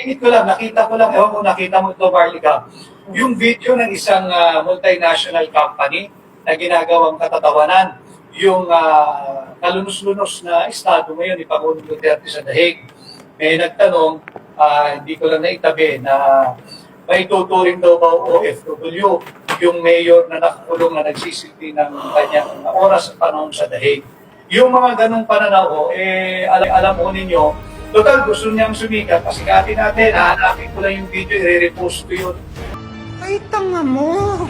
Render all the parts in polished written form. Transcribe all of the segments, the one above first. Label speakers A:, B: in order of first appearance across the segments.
A: Binanggit ko lang, nakita ko lang, ewan ko nakita mo ito, Marlica, yung video ng isang multinational company na ginagawang katatawanan, yung kalunos-lunos na estado ngayon ni Pangulong Duterte sa Dahig. May nagtanong, hindi ko lang naitabi, na may tuturing daw ba OFW yung mayor na nakakulong na nagsisilbi ng kanyang oras at panahon sa Dahig. Yung mga ganong pananaw, alam mo ninyo, total gusto niyang sumikat, pasikatin natin, hahanapin ko lang yung video, i-repost ko yun.
B: Ay, tanga mo!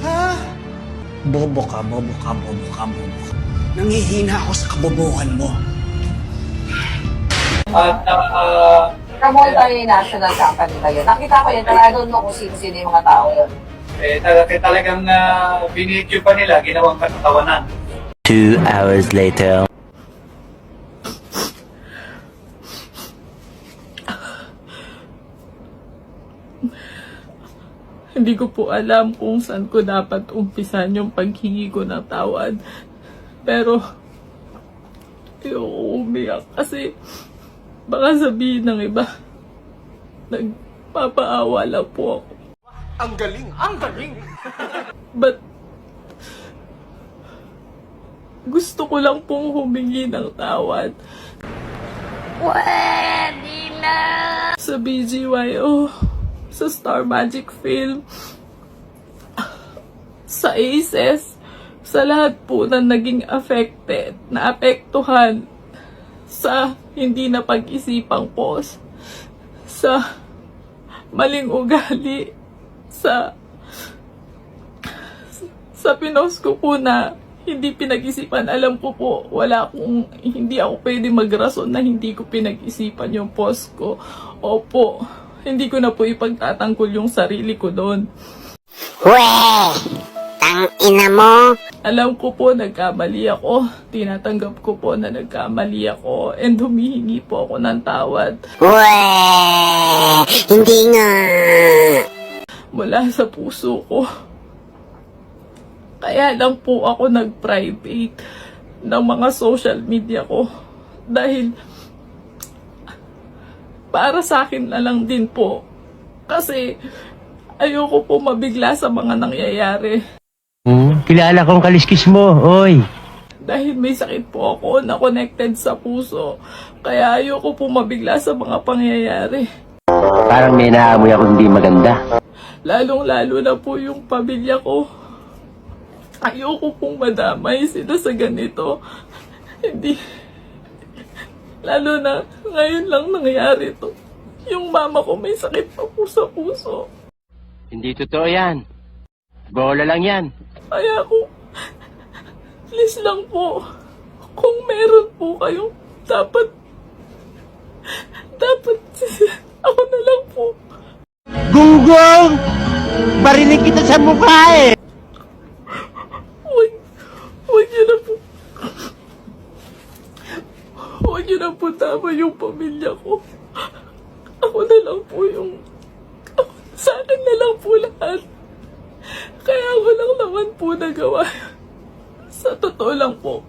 B: Ha? Bobo ka. Nangihina ako sa kabobohan mo.
A: At
C: Multinational company ba yun? Nakita ko yun, pero I don't know kung sino-sino yung mga tao yun.
A: talagang binidyo pa nila, ginawang katatawanan.
D: 2 hours later.
E: Hindi ko po alam kung saan ko dapat umpisan yung paghingi ko ng tawad. Pero, ayoko umiyak kasi baka sabihin ng iba, nagpapaawa lang po ako.
B: Ang galing!
E: But, gusto ko lang pong humingi ng tawad.
C: Pwede na!
E: Sa BGYO, sa Star Magic Film, sa ACES, sa lahat po na naging affected, naapektuhan sa hindi na pag-isipang post, sa maling ugali, sa pinost ko po na hindi pinag-isipan. Alam ko po, hindi ako pwede magrason na hindi ko pinag-isipan yung post ko. Opo, hindi ko na po ipagtatanggol yung sarili ko doon.
F: Weh! Tangina mo!
E: Alam ko po, nagkamali ako. Tinatanggap ko po na nagkamali ako. And humihingi po ako ng tawad.
F: Weh! Hindi nga!
E: Mula sa puso ko. Kaya lang po ako nag-private ng mga social media ko. Dahil para sa akin na lang din po. Kasi ayoko po mabigla sa mga nangyayari.
D: Kilala kong kaliskis mo, oy.
E: Dahil may sakit po ako na connected sa puso. Kaya ayoko po mabigla sa mga pangyayari.
D: Parang may naamoy ako hindi maganda.
E: Lalong-lalo na po yung pamilya ko. Ayoko pong madamay sila sa ganito. Hindi. Lalo na ngayon lang nangyari to. Yung mama ko may sakit pa po sa puso.
D: Hindi totoo yan. Bola lang yan.
E: Kaya ko, please lang po, kung meron po kayong dapat, ako na lang po.
D: Gunggong! Barinig kita sa mukha eh!
E: Huwag niyo na po. Huwag niyo na po tama yung pamilya ko. Ako na lang po sa akin na lang po lahat. Kaya ako lang naman po nagawa. Sa totoo lang po,